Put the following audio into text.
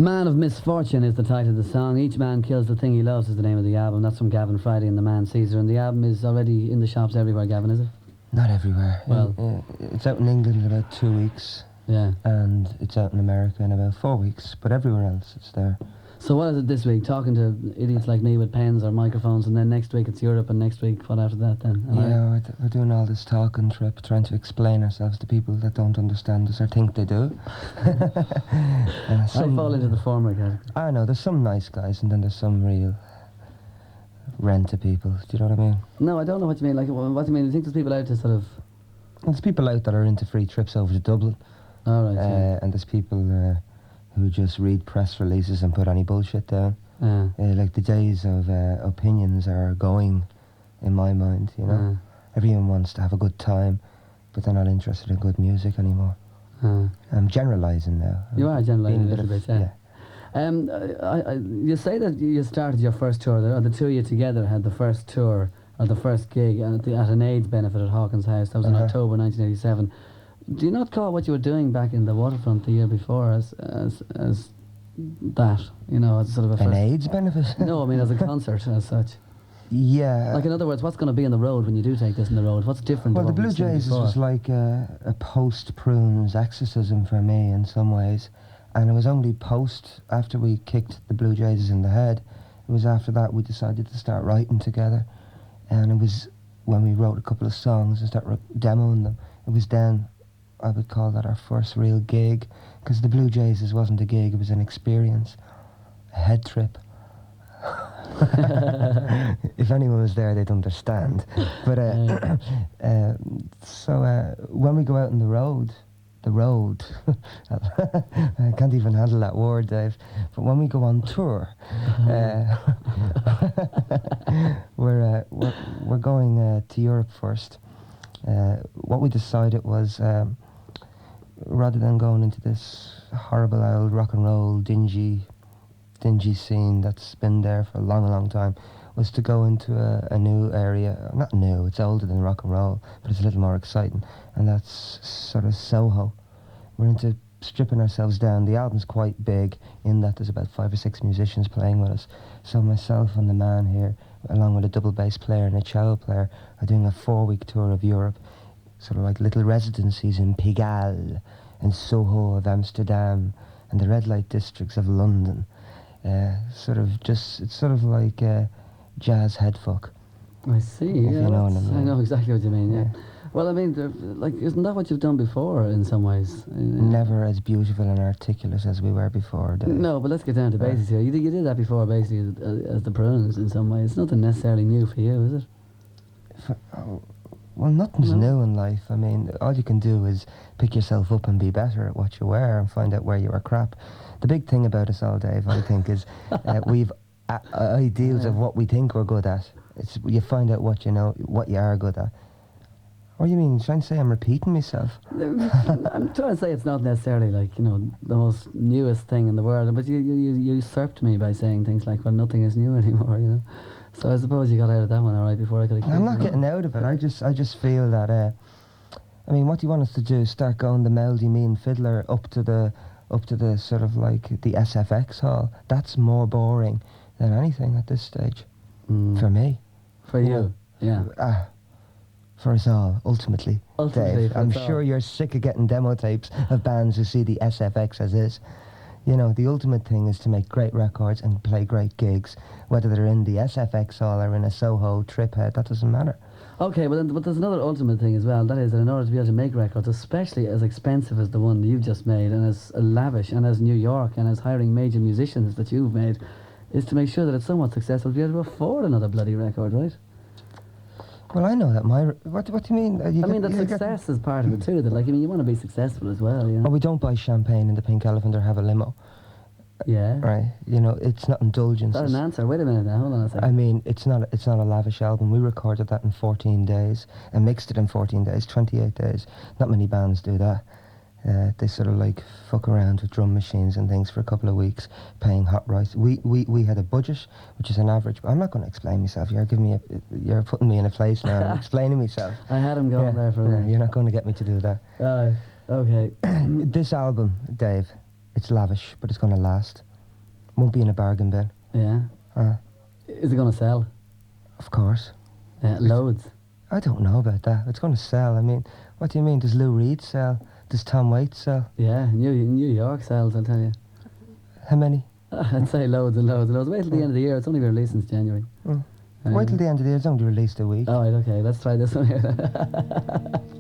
Man of Misfortune is the title of the song. Each Man Kills the Thing He Loves is the name of the album. That's from Gavin Friday and the man Seezer. And the album is already in the shops everywhere, Gavin, is it? Not everywhere. Well, it's out in England in about 2 weeks. Yeah. And it's out in America in about 4 weeks. But everywhere else, it's there. So what is it this week? Talking to idiots like me with pens or microphones, and then next week it's Europe, and next week, what after that then? We're doing all this talking trip, trying to explain ourselves to people that don't understand us or think they do. I fall into the former category. I know, there's some nice guys, and then there's some real rent-a people. Do you know what I mean? No, I don't know what you mean. Like, what do you mean? You think there's people out to sort of... There's people out that are into free trips over to Dublin. All right, yeah. And there's people... who just read press releases and put any bullshit down. Like the days of opinions are going, in my mind, you know. Everyone wants to have a good time, but they're not interested in good music anymore. I'm generalising now. You are generalising a little bit, yeah. Yeah. You say that you started your first tour, or the two of you together had the first tour, or the first gig at an AIDS benefit at Hawkins House. That was in October 1987. Do you not call what you were doing back in the Waterfront the year before as that, you know, as sort of a an AIDS benefit? No, I mean as a concert as such. Yeah. Like, in other words, what's going to be on the road when you do take this on the road? What's different? Well, the Blue Jays was like a post-Prunes exorcism for me in some ways, and it was only after we kicked the Blue Jays in the head, it was after that we decided to start writing together, and it was when we wrote a couple of songs and started demoing them. It was then I would call that our first real gig, because the Blue Jays wasn't a gig, it was an experience, a head trip. If anyone was there, they'd understand. But when we go out on the road, I can't even handle that word, Dave. But when we go on tour, we're going to Europe first. What we decided was, rather than going into this horrible old rock and roll dingy scene that's been there for a long time, was to go into a new area. Not new, it's older than rock and roll, but it's a little more exciting, and that's sort of Soho. We're into stripping ourselves down. The album's quite big in that there's about 5 or 6 musicians playing with us. So myself and the man here, along with a double bass player and a cello player, are doing a 4-week tour of Europe, sort of like little residencies in Pigalle and Soho of Amsterdam and the red light districts of London. It's sort of like jazz headfuck. I see, yeah. You know what I mean. I know exactly what you mean, yeah. Well, I mean, like, isn't that what you've done before in some ways? Never as beautiful and articulate as we were before, Dave. No, but let's get down to basics here. You did that before, basically, as the Prunes in some ways. It's nothing necessarily new for you, is it? Well, nothing's new in life. I mean, all you can do is pick yourself up and be better at what you wear and find out where you are crap. The big thing about us all, Dave, I think, is we've ideals of what we think we're good at. You find out what you know, what you are good at. What do you mean? You're trying to say I'm repeating myself? I'm trying to say it's not necessarily like, you know, the most newest thing in the world, but you usurped me by saying things like, well, nothing is new anymore, you know. So I suppose you got out of that one all right before I could have... I'm not getting out of it. I just feel that, I mean, what do you want us to do? Start going the Melody Mean Fiddler up to the sort of like the SFX hall? That's more boring than anything at this stage. For me. For you? Yeah. For us all, ultimately Dave. I'm sure you're sick of getting demo tapes of bands who see the SFX as is. You know, the ultimate thing is to make great records and play great gigs, whether they're in the SFX hall or in a Soho trip head, that doesn't matter. Okay, but there's another ultimate thing as well. That is that in order to be able to make records, especially as expensive as the one that you've just made, and as lavish, and as New York, and as hiring major musicians that you've made, is to make sure that it's somewhat successful to be able to afford another bloody record, right? Well, I know that what do you mean? I mean that success is part of it too. That, like, I mean, you want to be successful as well, you know. Well, we don't buy champagne in the Pink Elephant or have a limo. Yeah. Right. You know, it's not indulgence. That's an answer. Wait a minute now. Hold on a second. I mean, it's not a lavish album. We recorded that in 14 days and mixed it in 14 days, 28 days. Not many bands do that. They sort of like fuck around with drum machines and things for a couple of weeks, paying hot rice. We had a budget, which is an average. I'm not going to explain myself. You're putting me in a place now. I'm explaining myself. I had him going there for a minute. You're not going to get me to do that. Okay. This album, Dave, it's lavish, but it's going to last. Won't be in a bargain bin. Yeah. Uh, Is it going to sell? of course. Loads. I don't know about that. It's going to sell. I mean, what do you mean? Does Lou Reed sell? Does Tom Waits sell? Yeah, New York sells, I'll tell you. How many? I'd say loads and loads and loads. Wait till the end of the year. It's only been released since January. Wait till the end of the year. It's only released a week. All right, okay. Let's try this one here.